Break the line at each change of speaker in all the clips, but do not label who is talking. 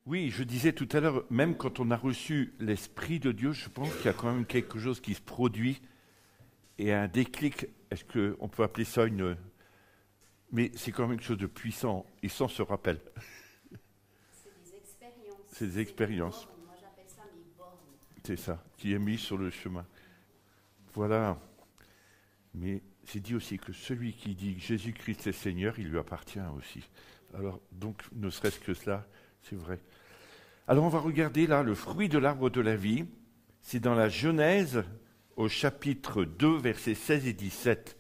Oui, je disais tout à l'heure, même quand on a reçu l'Esprit de Dieu, je pense qu'il y a quand même quelque chose qui se produit et un déclic. Est-ce qu'on peut appeler ça une... Mais c'est quand même quelque chose de puissant et sans se rappel.
C'est des expériences.
C'est des expériences.
Bornes. Moi, j'appelle ça les bornes.
C'est ça, qui est mis sur le chemin. Voilà. Mais c'est dit aussi que celui qui dit que Jésus-Christ est Seigneur, il lui appartient aussi. Alors, donc, ne serait-ce que cela, c'est vrai. Alors, on va regarder là le fruit de l'arbre de la vie. C'est dans la Genèse, au chapitre 2, versets 16 et 17.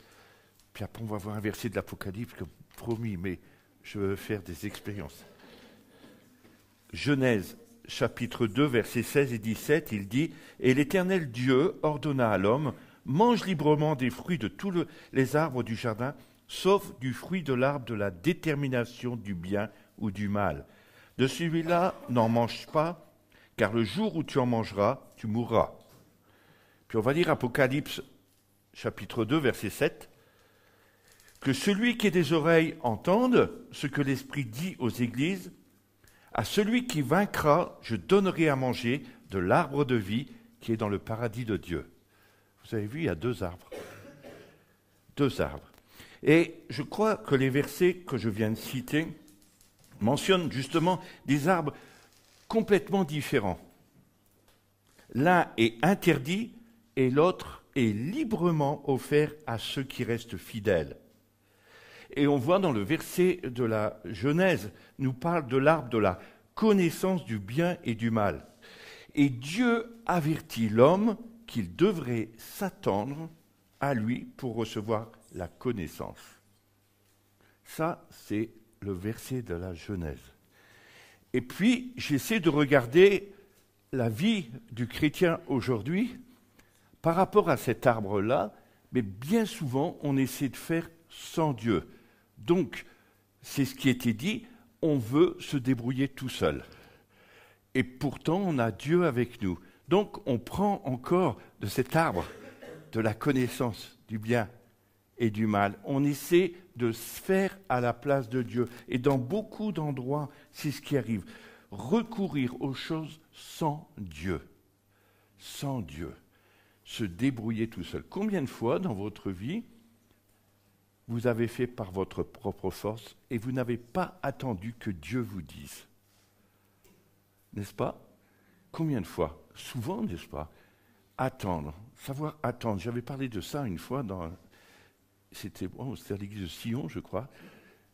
Puis après, on va voir un verset de l'Apocalypse, comme promis, mais je veux faire des expériences. Genèse, chapitre 2, versets 16 et 17, il dit « Et l'Éternel Dieu ordonna à l'homme, mange librement des fruits de tous les arbres du jardin, sauf du fruit de l'arbre de la détermination du bien ou du mal. De celui-là, n'en mange pas, car le jour où tu en mangeras, tu mourras. » Puis on va lire Apocalypse, chapitre 2, verset 7, « Que celui qui a des oreilles entende ce que l'Esprit dit aux églises. À celui qui vaincra, je donnerai à manger de l'arbre de vie qui est dans le paradis de Dieu. » Vous avez vu, il y a deux arbres. Deux arbres. Et je crois que les versets que je viens de citer mentionnent justement des arbres complètement différents. L'un est interdit et l'autre est librement offert à ceux qui restent fidèles. Et on voit dans le verset de la Genèse, nous parle de l'arbre de la connaissance du bien et du mal. Et Dieu avertit l'homme qu'il devrait s'attendre à lui pour recevoir la connaissance. Ça, c'est le verset de la Genèse. Et puis, j'essaie de regarder la vie du chrétien aujourd'hui par rapport à cet arbre-là, mais bien souvent, on essaie de faire sans Dieu. Donc, c'est ce qui était dit, on veut se débrouiller tout seul. Et pourtant, on a Dieu avec nous. Donc, on prend encore de cet arbre, de la connaissance du bien et du mal. On essaie de se faire à la place de Dieu. Et dans beaucoup d'endroits, c'est ce qui arrive. Recourir aux choses sans Dieu. Sans Dieu. Se débrouiller tout seul. Combien de fois dans votre vie, vous avez fait par votre propre force et vous n'avez pas attendu que Dieu vous dise? N'est-ce pas? Combien de fois? Souvent, n'est-ce pas? Attendre, savoir attendre. J'avais parlé de ça une fois c'était à l'église de Sion, je crois.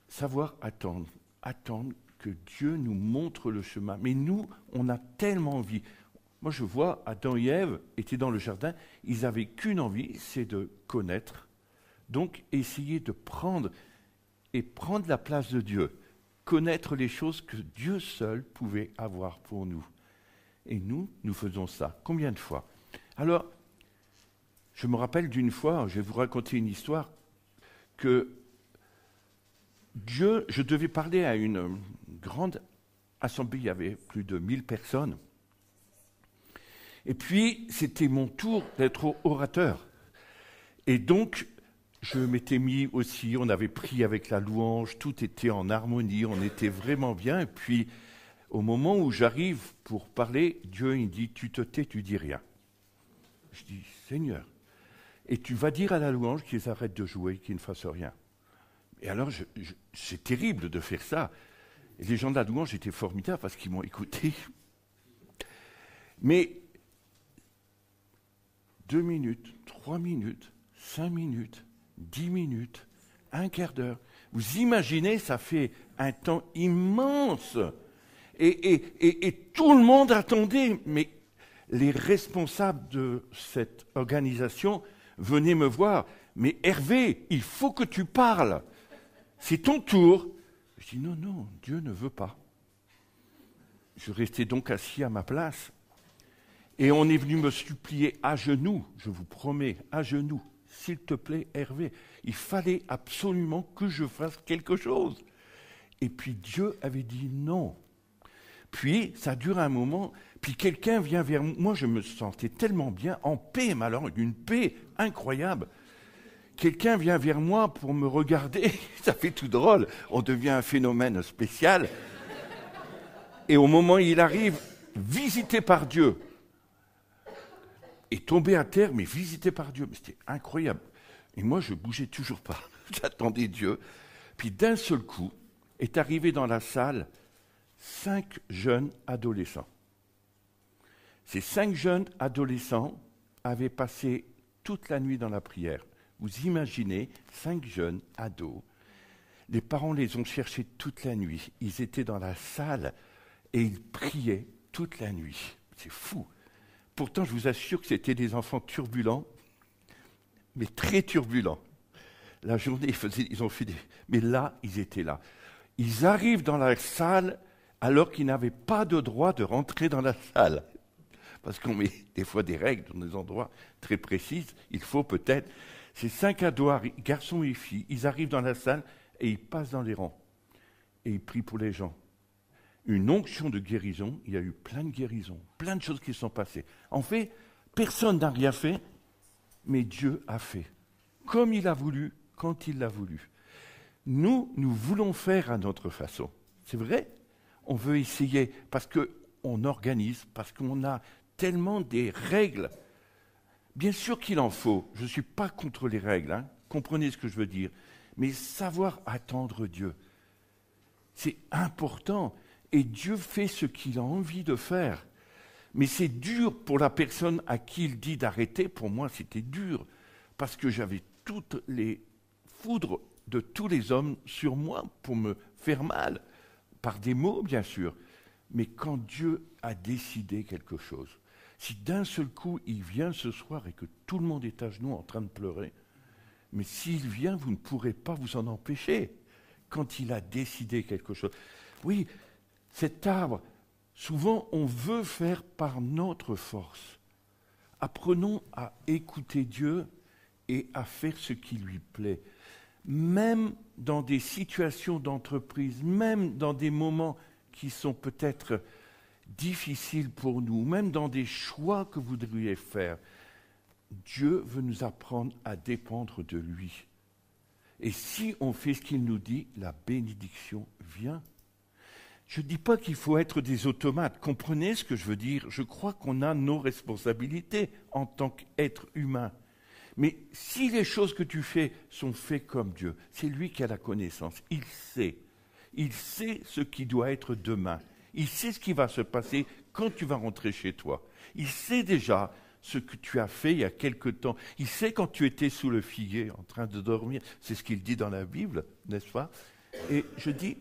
Savoir attendre. Attendre que Dieu nous montre le chemin. Mais nous, on a tellement envie. Moi, je vois Adam et Ève étaient dans le jardin. Ils n'avaient qu'une envie, c'est de connaître. Donc, essayer de prendre la place de Dieu. Connaître les choses que Dieu seul pouvait avoir pour nous. Et nous faisons ça. Combien de fois? Alors, je me rappelle d'une fois, je vais vous raconter une histoire, que je devais parler à une grande assemblée, il y avait plus de 1000 personnes. Et puis, c'était mon tour d'être orateur. Et donc, je m'étais mis aussi, on avait pris avec la louange, tout était en harmonie, on était vraiment bien. Et puis, au moment où j'arrive pour parler, Dieu il dit « Tu te tais, tu dis rien ». Je dis « Seigneur, et tu vas dire à la louange qu'ils arrêtent de jouer, qu'ils ne fassent rien ». Et alors, c'est terrible de faire ça. Et les gens de la louange étaient formidables parce qu'ils m'ont écouté. Mais 2 minutes, 3 minutes, 5 minutes, 10 minutes, un quart d'heure. Vous imaginez, ça fait un temps immense. Et tout le monde attendait. Mais les responsables de cette organisation venaient me voir. Mais Hervé, il faut que tu parles. C'est ton tour. Je dis non, Dieu ne veut pas. Je restais donc assis à ma place. Et on est venu me supplier à genoux, je vous promets, à genoux. S'il te plaît, Hervé, il fallait absolument que je fasse quelque chose. Et puis Dieu avait dit non. Puis ça dure un moment, puis quelqu'un vient vers moi. Moi, je me sentais tellement bien, en paix, mais alors une paix incroyable. Quelqu'un vient vers moi pour me regarder, ça fait tout drôle, on devient un phénomène spécial. Et au moment où il arrive, visité par Dieu, et tombé à terre, mais visité par Dieu. Mais c'était incroyable. Et moi, je bougeais toujours pas. J'attendais Dieu. Puis d'un seul coup, est arrivé dans la salle 5 jeunes adolescents. Ces 5 jeunes adolescents avaient passé toute la nuit dans la prière. Vous imaginez, 5 jeunes ados. Les parents les ont cherchés toute la nuit. Ils étaient dans la salle et ils priaient toute la nuit. C'est fou. Pourtant, je vous assure que c'était des enfants turbulents, mais très turbulents. La journée, ils ont fait des... Mais là, ils étaient là. Ils arrivent dans la salle alors qu'ils n'avaient pas de droit de rentrer dans la salle. Parce qu'on met des fois des règles dans des endroits très précis. Il faut peut-être... Ces 5 ados, garçons et filles, ils arrivent dans la salle et ils passent dans les rangs. Et ils prient pour les gens. Une onction de guérison, il y a eu plein de guérisons, plein de choses qui sont passées. En fait, personne n'a rien fait, mais Dieu a fait. Comme il a voulu, quand il l'a voulu. Nous voulons faire à notre façon. C'est vrai, on veut essayer, parce qu'on organise, parce qu'on a tellement des règles. Bien sûr qu'il en faut, je ne suis pas contre les règles, hein, comprenez ce que je veux dire, mais savoir attendre Dieu, c'est important. Et Dieu fait ce qu'il a envie de faire. Mais c'est dur pour la personne à qui il dit d'arrêter. Pour moi, c'était dur. Parce que j'avais toutes les foudres de tous les hommes sur moi pour me faire mal. Par des mots, bien sûr. Mais quand Dieu a décidé quelque chose, si d'un seul coup, il vient ce soir et que tout le monde est à genoux en train de pleurer, mais s'il vient, vous ne pourrez pas vous en empêcher. Quand il a décidé quelque chose. Oui, cet arbre, souvent, on veut faire par notre force. Apprenons à écouter Dieu et à faire ce qui lui plaît. Même dans des situations d'entreprise, même dans des moments qui sont peut-être difficiles pour nous, même dans des choix que vous devriez faire, Dieu veut nous apprendre à dépendre de lui. Et si on fait ce qu'il nous dit, la bénédiction vient. Je ne dis pas qu'il faut être des automates. Comprenez ce que je veux dire? Je crois qu'on a nos responsabilités en tant qu'être humain. Mais si les choses que tu fais sont faites comme Dieu, c'est lui qui a la connaissance. Il sait. Il sait ce qui doit être demain. Il sait ce qui va se passer quand tu vas rentrer chez toi. Il sait déjà ce que tu as fait il y a quelque temps. Il sait quand tu étais sous le figuier en train de dormir. C'est ce qu'il dit dans la Bible, n'est-ce pas? Et je dis...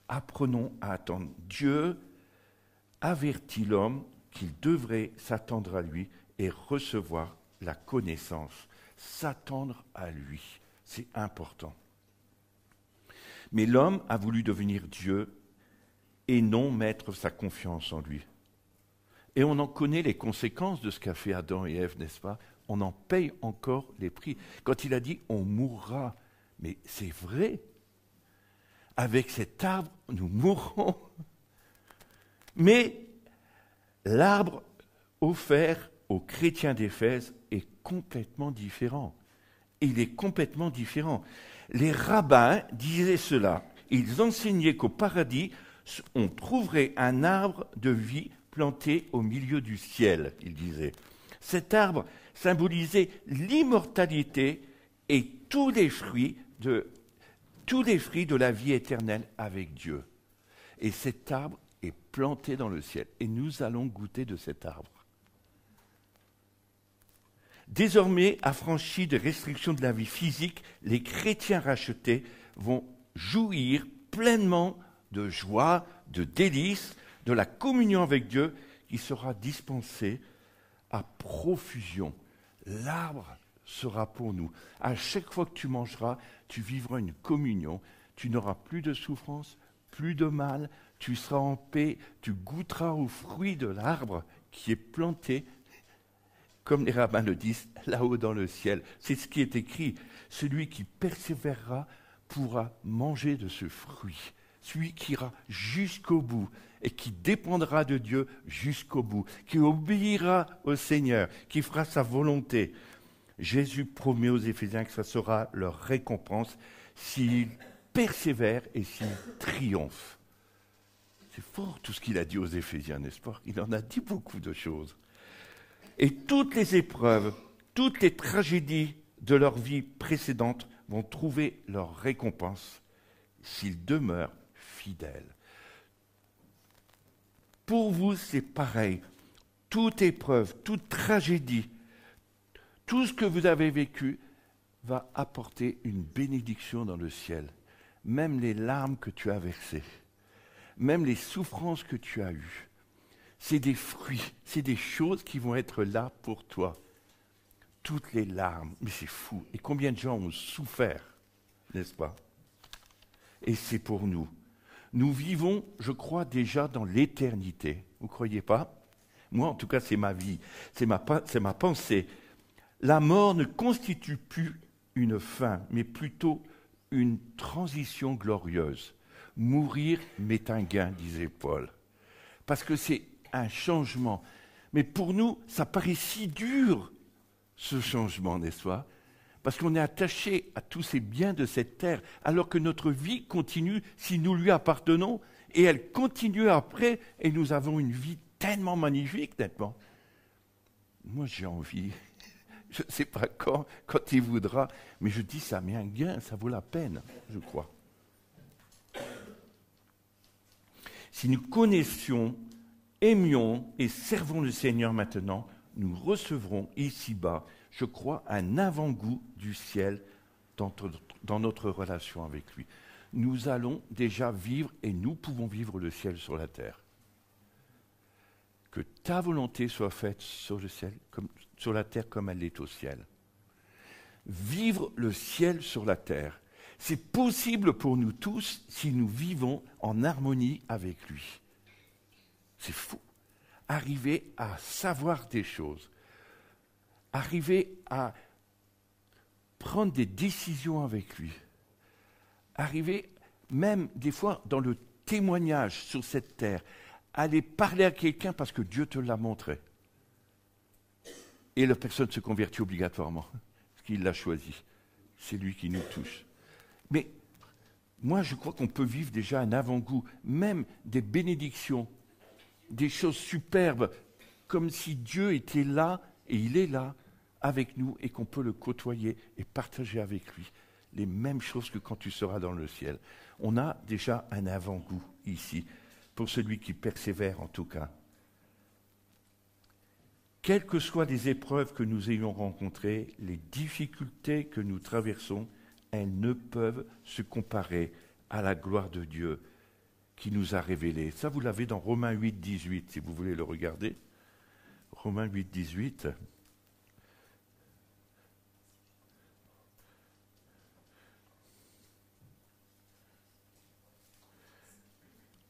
Apprenons à attendre. Dieu avertit l'homme qu'il devrait s'attendre à lui et recevoir la connaissance. S'attendre à lui, c'est important. Mais l'homme a voulu devenir Dieu et non mettre sa confiance en lui. Et on en connaît les conséquences de ce qu'a fait Adam et Ève, n'est-ce pas? On en paye encore les prix. Quand il a dit « on mourra », mais c'est vrai. Avec cet arbre, nous mourrons. Mais l'arbre offert aux chrétiens d'Éphèse est complètement différent. Il est complètement différent. Les rabbins disaient cela. Ils enseignaient qu'au paradis, on trouverait un arbre de vie planté au milieu du ciel, ils disaient. Cet arbre symbolisait l'immortalité et tous les fruits de la vie éternelle avec Dieu. Et cet arbre est planté dans le ciel. Et nous allons goûter de cet arbre. Désormais, affranchis des restrictions de la vie physique, les chrétiens rachetés vont jouir pleinement de joie, de délices, de la communion avec Dieu qui sera dispensée à profusion. L'arbre sera pour nous. À chaque fois que tu mangeras, tu vivras une communion. Tu n'auras plus de souffrance, plus de mal. Tu seras en paix. Tu goûteras aux fruits de l'arbre qui est planté, comme les rabbins le disent, là-haut dans le ciel. C'est ce qui est écrit. Celui qui persévérera pourra manger de ce fruit. Celui qui ira jusqu'au bout et qui dépendra de Dieu jusqu'au bout, qui obéira au Seigneur, qui fera sa volonté. Jésus promet aux Éphésiens que ça sera leur récompense s'ils persévèrent et s'ils triomphent. C'est fort tout ce qu'il a dit aux Éphésiens, n'est-ce pas? Il en a dit beaucoup de choses. Et toutes les épreuves, toutes les tragédies de leur vie précédente vont trouver leur récompense s'ils demeurent fidèles. Pour vous, c'est pareil. Toute épreuve, toute tragédie, tout ce que vous avez vécu va apporter une bénédiction dans le ciel. Même les larmes que tu as versées, même les souffrances que tu as eues, c'est des fruits, c'est des choses qui vont être là pour toi. Toutes les larmes, mais c'est fou. Et combien de gens ont souffert, n'est-ce pas? Et c'est pour nous. Nous vivons, je crois, déjà dans l'éternité. Vous ne croyez pas? Moi, en tout cas, c'est ma vie, c'est ma pensée. La mort ne constitue plus une fin, mais plutôt une transition glorieuse. Mourir m'est un gain, disait Paul. Parce que c'est un changement. Mais pour nous, ça paraît si dur, ce changement, n'est-ce pas? Parce qu'on est attaché à tous ces biens de cette terre, alors que notre vie continue si nous lui appartenons, et elle continue après, et nous avons une vie tellement magnifique, nettement. Moi, j'ai envie, je ne sais pas quand il voudra, mais je dis, ça met un gain, ça vaut la peine, je crois. Si nous connaissions, aimions et servons le Seigneur maintenant, nous recevrons ici-bas, je crois, un avant-goût du ciel dans notre relation avec lui. Nous allons déjà vivre, et nous pouvons vivre le ciel sur la terre. Que ta volonté soit faite sur le ciel, sur la terre comme elle est au ciel. Vivre le ciel sur la terre, c'est possible pour nous tous si nous vivons en harmonie avec lui. C'est fou. Arriver à savoir des choses, arriver à prendre des décisions avec lui, arriver même des fois dans le témoignage sur cette terre, aller parler à quelqu'un parce que Dieu te l'a montré. Et la personne se convertit obligatoirement, parce qu'il l'a choisi. C'est lui qui nous touche. Mais moi, je crois qu'on peut vivre déjà un avant-goût, même des bénédictions, des choses superbes, comme si Dieu était là, et il est là, avec nous, et qu'on peut le côtoyer et partager avec lui les mêmes choses que quand tu seras dans le ciel. On a déjà un avant-goût ici, pour celui qui persévère en tout cas. Quelles que soient les épreuves que nous ayons rencontrées, les difficultés que nous traversons, elles ne peuvent se comparer à la gloire de Dieu qui nous a révélée. Ça, vous l'avez dans Romains 8, 18, si vous voulez le regarder. Romains 8, 18.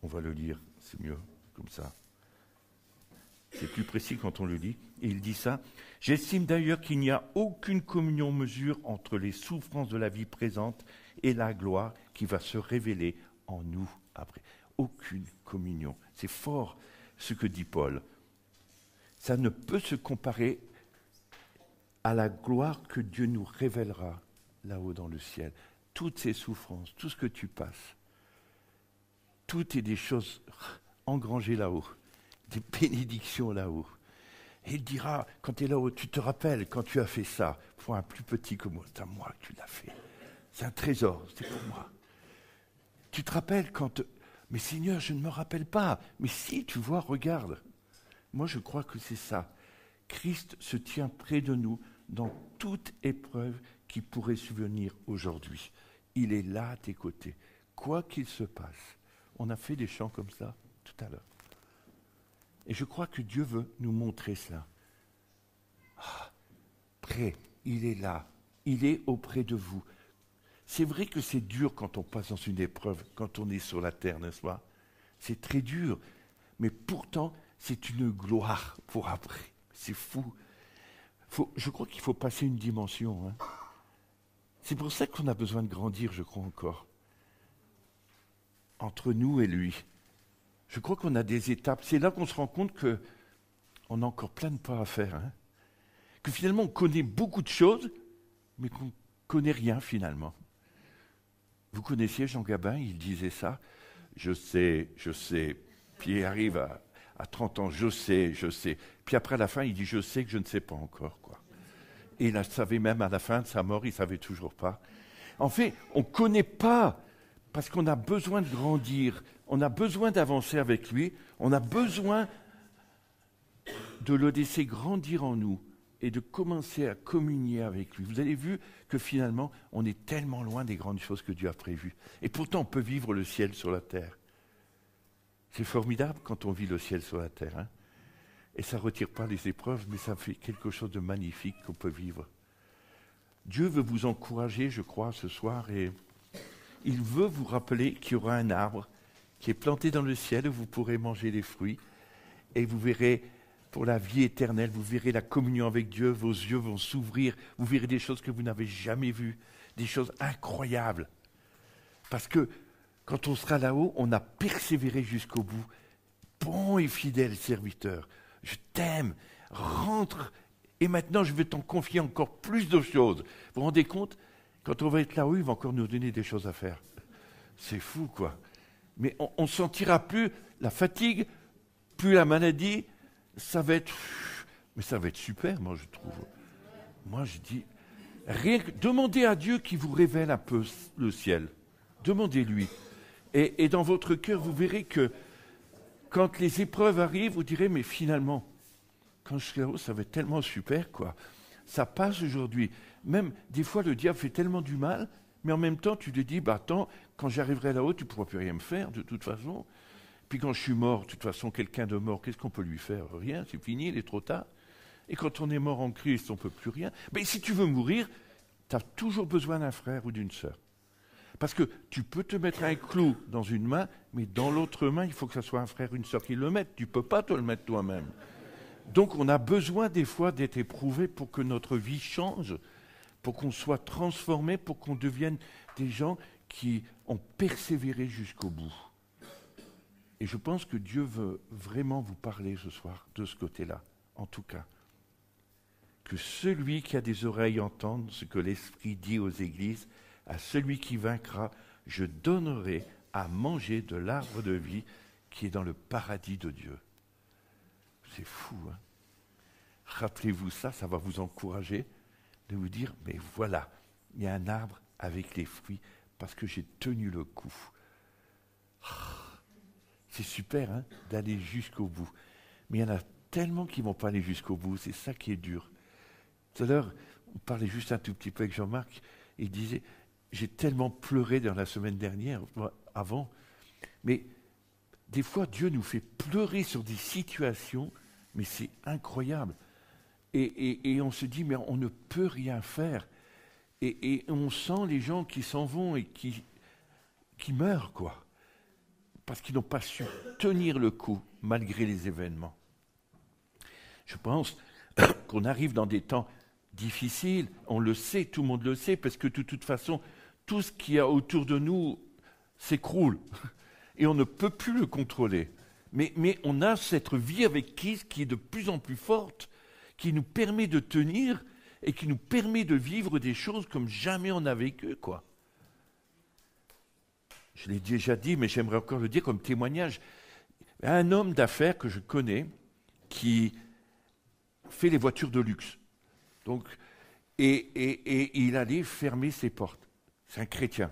On va le lire, c'est mieux comme ça. C'est plus précis quand on le lit. Et il dit ça. « J'estime d'ailleurs qu'il n'y a aucune communion mesure entre les souffrances de la vie présente et la gloire qui va se révéler en nous après. » Aucune communion. C'est fort ce que dit Paul. Ça ne peut se comparer à la gloire que Dieu nous révélera là-haut dans le ciel. Toutes ces souffrances, tout ce que tu passes, tout est des choses engrangées là-haut, des bénédictions là-haut. Et il dira, quand tu es là-haut, tu te rappelles quand tu as fait ça, pour un plus petit que moi, c'est à moi que tu l'as fait. C'est un trésor, c'est pour moi. Tu te rappelles quand... Mais Seigneur, je ne me rappelle pas. Mais si, tu vois, regarde. Moi, je crois que c'est ça. Christ se tient près de nous dans toute épreuve qui pourrait survenir aujourd'hui. Il est là à tes côtés, quoi qu'il se passe. On a fait des chants comme ça tout à l'heure. Et je crois que Dieu veut nous montrer cela. Prêt, il est là, il est auprès de vous. C'est vrai que c'est dur quand on passe dans une épreuve, quand on est sur la terre, n'est-ce pas? C'est très dur, mais pourtant, c'est une gloire pour après. C'est fou. Je crois qu'il faut passer une dimension. C'est pour ça qu'on a besoin de grandir, je crois encore. Entre nous et lui. Je crois qu'on a des étapes. C'est là qu'on se rend compte qu'on a encore plein de pas à faire. Que finalement, on connaît beaucoup de choses, mais qu'on ne connaît rien finalement. Vous connaissiez Jean Gabin, il disait ça. Je sais, Puis il arrive à 30 ans, je sais. Puis après, à la fin, il dit, je sais que je ne sais pas encore, quoi. Et il savait même à la fin de sa mort, il ne savait toujours pas. En fait, on ne connaît pas, parce qu'on a besoin de grandir, on a besoin d'avancer avec lui, on a besoin de le laisser grandir en nous et de commencer à communier avec lui. Vous avez vu que finalement, on est tellement loin des grandes choses que Dieu a prévues. Et pourtant, on peut vivre le ciel sur la terre. C'est formidable quand on vit le ciel sur la terre. Hein. Et ça ne retire pas les épreuves, mais ça fait quelque chose de magnifique qu'on peut vivre. Dieu veut vous encourager, je crois, ce soir, et il veut vous rappeler qu'il y aura un arbre qui est planté dans le ciel où vous pourrez manger les fruits, et vous verrez, pour la vie éternelle, vous verrez la communion avec Dieu, vos yeux vont s'ouvrir, vous verrez des choses que vous n'avez jamais vues, des choses incroyables. Parce que quand on sera là-haut, on a persévéré jusqu'au bout. Bon et fidèle serviteur, je t'aime, rentre, et maintenant je vais t'en confier encore plus de choses. Vous vous rendez compte? Quand on va être là-haut, il va encore nous donner des choses à faire. C'est fou, quoi. Mais on ne sentira plus la fatigue, plus la maladie. Ça va être super, moi, je trouve. Moi, je dis, demandez à Dieu qui vous révèle un peu le ciel. Demandez-lui. Et dans votre cœur, vous verrez que quand les épreuves arrivent, vous direz, mais finalement, quand je serai là-haut, ça va être tellement super, quoi. Ça passe aujourd'hui. Même, des fois, le diable fait tellement du mal, mais en même temps, tu te dis, attends, quand j'arriverai là-haut, tu ne pourras plus rien me faire, de toute façon. Puis quand je suis mort, de toute façon, quelqu'un de mort, qu'est-ce qu'on peut lui faire? Rien, c'est fini, il est trop tard. Et quand on est mort en Christ, on ne peut plus rien. Mais si tu veux mourir, tu as toujours besoin d'un frère ou d'une sœur. Parce que tu peux te mettre un clou dans une main, mais dans l'autre main, il faut que ce soit un frère ou une sœur qui le mette. Tu ne peux pas te le mettre toi-même. Donc on a besoin des fois d'être éprouvé pour que notre vie change, pour qu'on soit transformé, pour qu'on devienne des gens qui ont persévéré jusqu'au bout. Et je pense que Dieu veut vraiment vous parler ce soir de ce côté-là, en tout cas. Que celui qui a des oreilles entende ce que l'Esprit dit aux églises, à celui qui vaincra, je donnerai à manger de l'arbre de vie qui est dans le paradis de Dieu. C'est fou, hein? Rappelez-vous ça, ça va vous encourager de vous dire, mais voilà, il y a un arbre avec les fruits parce que j'ai tenu le coup. C'est super, hein, d'aller jusqu'au bout. Mais il y en a tellement qui ne vont pas aller jusqu'au bout, c'est ça qui est dur. Tout à l'heure, on parlait juste un tout petit peu avec Jean-Marc, il disait, j'ai tellement pleuré dans la semaine dernière, avant, mais des fois, Dieu nous fait pleurer sur des situations, mais c'est incroyable. Et on se dit, mais on ne peut rien faire. Et on sent les gens qui s'en vont et qui meurent, quoi. Parce qu'ils n'ont pas su tenir le coup, malgré les événements. Je pense qu'on arrive dans des temps difficiles, on le sait, tout le monde le sait, parce que de toute façon, tout ce qu'il y a autour de nous s'écroule. Et on ne peut plus le contrôler. Mais on a cette vie avec Christ qui est de plus en plus forte, qui nous permet de tenir et qui nous permet de vivre des choses comme jamais on a vécu, quoi. Je l'ai déjà dit, mais j'aimerais encore le dire comme témoignage. Un homme d'affaires que je connais qui fait les voitures de luxe. Donc, et il allait fermer ses portes. C'est un chrétien.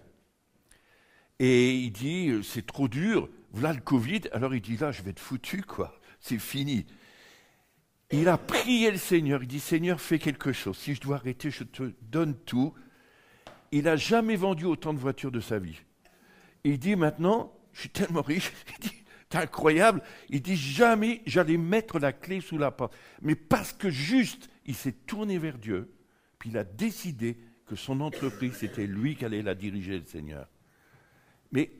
Et il dit, c'est trop dur, voilà le Covid. Alors il dit, là, je vais être foutu, quoi. C'est fini. Il a prié le Seigneur. Il dit, Seigneur, fais quelque chose. Si je dois arrêter, je te donne tout. Il n'a jamais vendu autant de voitures de sa vie. Il dit maintenant, je suis tellement riche, il dit, c'est incroyable, il dit jamais j'allais mettre la clé sous la porte. Mais parce que juste, il s'est tourné vers Dieu, puis il a décidé que son entreprise, c'était lui qui allait la diriger, le Seigneur. Mais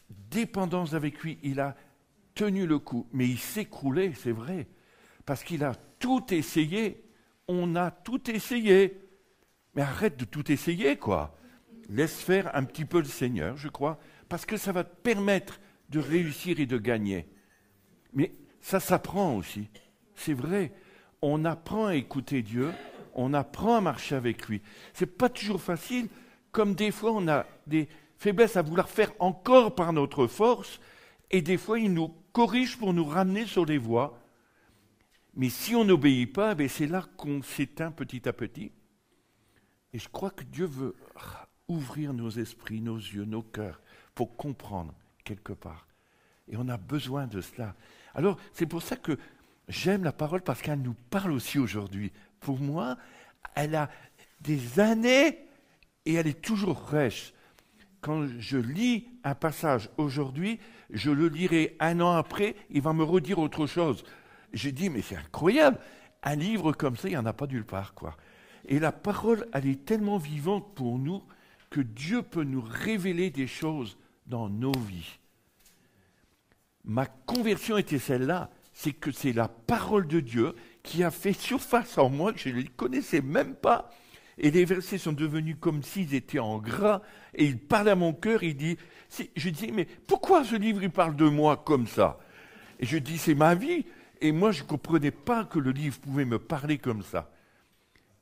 dépendance avec lui, il a tenu le coup, mais il s'écroulait, c'est vrai, parce qu'il a tout essayé, on a tout essayé. Mais arrête de tout essayer, quoi. Laisse faire un petit peu le Seigneur, je crois, parce que ça va te permettre de réussir et de gagner. Mais ça s'apprend aussi. C'est vrai. On apprend à écouter Dieu, on apprend à marcher avec lui. C'est pas toujours facile, comme des fois on a des faiblesses à vouloir faire encore par notre force, et des fois il nous corrige pour nous ramener sur les voies. Mais si on n'obéit pas, c'est là qu'on s'éteint petit à petit. Et je crois que Dieu veut ouvrir nos esprits, nos yeux, nos cœurs, pour comprendre quelque part. Et on a besoin de cela. Alors, c'est pour ça que j'aime la parole, parce qu'elle nous parle aussi aujourd'hui. Pour moi, elle a des années et elle est toujours fraîche. Quand je lis un passage aujourd'hui, je le lirai un an après, il va me redire autre chose. J'ai dit, mais c'est incroyable, un livre comme ça, il n'y en a pas nulle part, quoi. Et la parole, elle est tellement vivante pour nous que Dieu peut nous révéler des choses dans nos vies. Ma conversion était celle-là, c'est que c'est la parole de Dieu qui a fait surface en moi, que je ne les connaissais même pas. Et les versets sont devenus comme s'ils étaient en gras, et il parle à mon cœur, il dit, je dis, mais pourquoi ce livre, il parle de moi comme ça? Et je dis, c'est ma vie, et moi je ne comprenais pas que le livre pouvait me parler comme ça.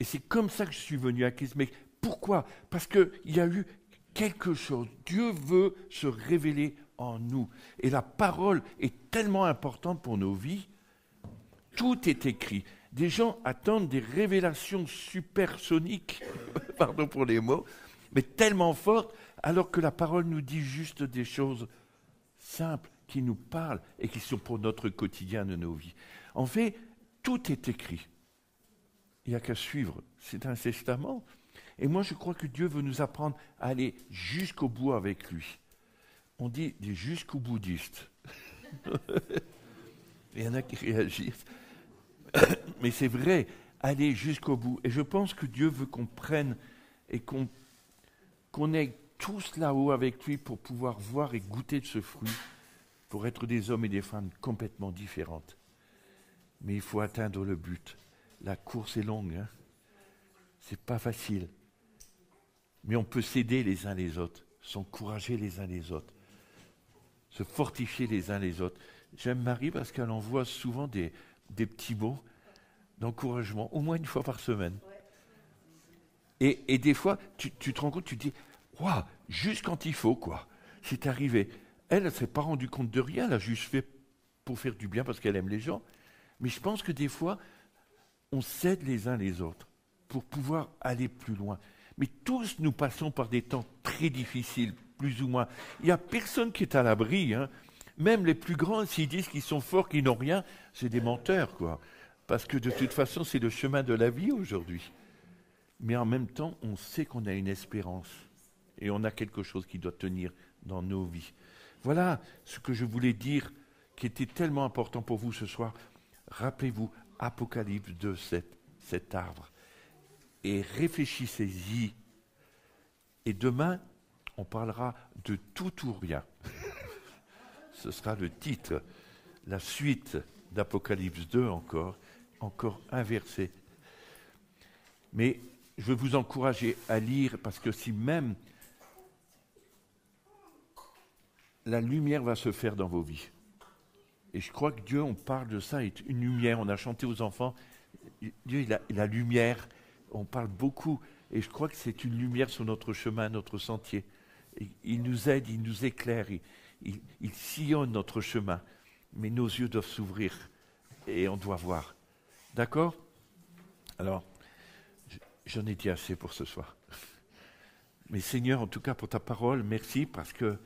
Et c'est comme ça que je suis venu à Christ. Mais pourquoi? Parce qu'il y a eu quelque chose. Dieu veut se révéler en nous. Et la parole est tellement importante pour nos vies. Tout est écrit. Des gens attendent des révélations supersoniques, pardon pour les mots, mais tellement fortes, alors que la parole nous dit juste des choses simples qui nous parlent et qui sont pour notre quotidien de nos vies. En fait, tout est écrit. Il n'y a qu'à suivre. C'est un testament. Et moi, je crois que Dieu veut nous apprendre à aller jusqu'au bout avec lui. On dit des jusqu'au bouddhistes. Il y en a qui réagissent. Mais c'est vrai, aller jusqu'au bout. Et je pense que Dieu veut qu'on prenne et qu'on ait tous là-haut avec lui pour pouvoir voir et goûter de ce fruit, pour être des hommes et des femmes complètement différentes. Mais il faut atteindre le but. La course est longue, hein. C'est pas facile. Mais on peut s'aider les uns les autres, s'encourager les uns les autres, se fortifier les uns les autres. J'aime Marie parce qu'elle envoie souvent des petits mots d'encouragement, au moins une fois par semaine. Et des fois, tu te rends compte, tu te dis, waouh, juste quand il faut, quoi. C'est arrivé. Elle ne s'est pas rendue compte de rien, elle a juste fait pour faire du bien parce qu'elle aime les gens. Mais je pense que des fois, on s'aide les uns les autres pour pouvoir aller plus loin. Mais tous nous passons par des temps très difficiles, plus ou moins. Il n'y a personne qui est à l'abri, hein. Même les plus grands, s'ils disent qu'ils sont forts, qu'ils n'ont rien, c'est des menteurs, quoi. Parce que de toute façon, c'est le chemin de la vie aujourd'hui. Mais en même temps, on sait qu'on a une espérance et on a quelque chose qui doit tenir dans nos vies. Voilà ce que je voulais dire, qui était tellement important pour vous ce soir. Rappelez-vous, Apocalypse 2, cet arbre. Et réfléchissez-y. Et demain, on parlera de tout ou rien. Ce sera le titre, la suite d'Apocalypse 2 encore un verset. Mais je veux vous encourager à lire, parce que si même la lumière va se faire dans vos vies. Et je crois que Dieu, on parle de ça, est une lumière. On a chanté aux enfants, Dieu, la lumière, on parle beaucoup. Et je crois que c'est une lumière sur notre chemin, notre sentier. Et il nous aide, il nous éclaire, il sillonne notre chemin. Mais nos yeux doivent s'ouvrir et on doit voir. D'accord? Alors, j'en ai dit assez pour ce soir. Mais Seigneur, en tout cas pour ta parole, merci parce que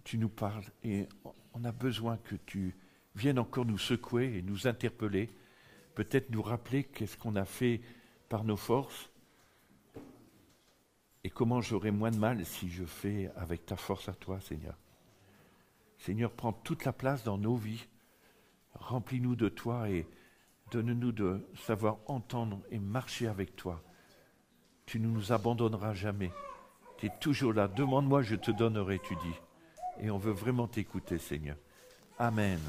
tu nous parles et on a besoin que tu viennes encore nous secouer et nous interpeller, peut-être nous rappeler qu'est-ce qu'on a fait par nos forces et comment j'aurai moins de mal si je fais avec ta force à toi, Seigneur. Seigneur, prends toute la place dans nos vies, remplis-nous de toi et donne-nous de savoir entendre et marcher avec toi. Tu ne nous abandonneras jamais. Tu es toujours là. Demande-moi, je te donnerai, tu dis. Et on veut vraiment t'écouter, Seigneur. Amen.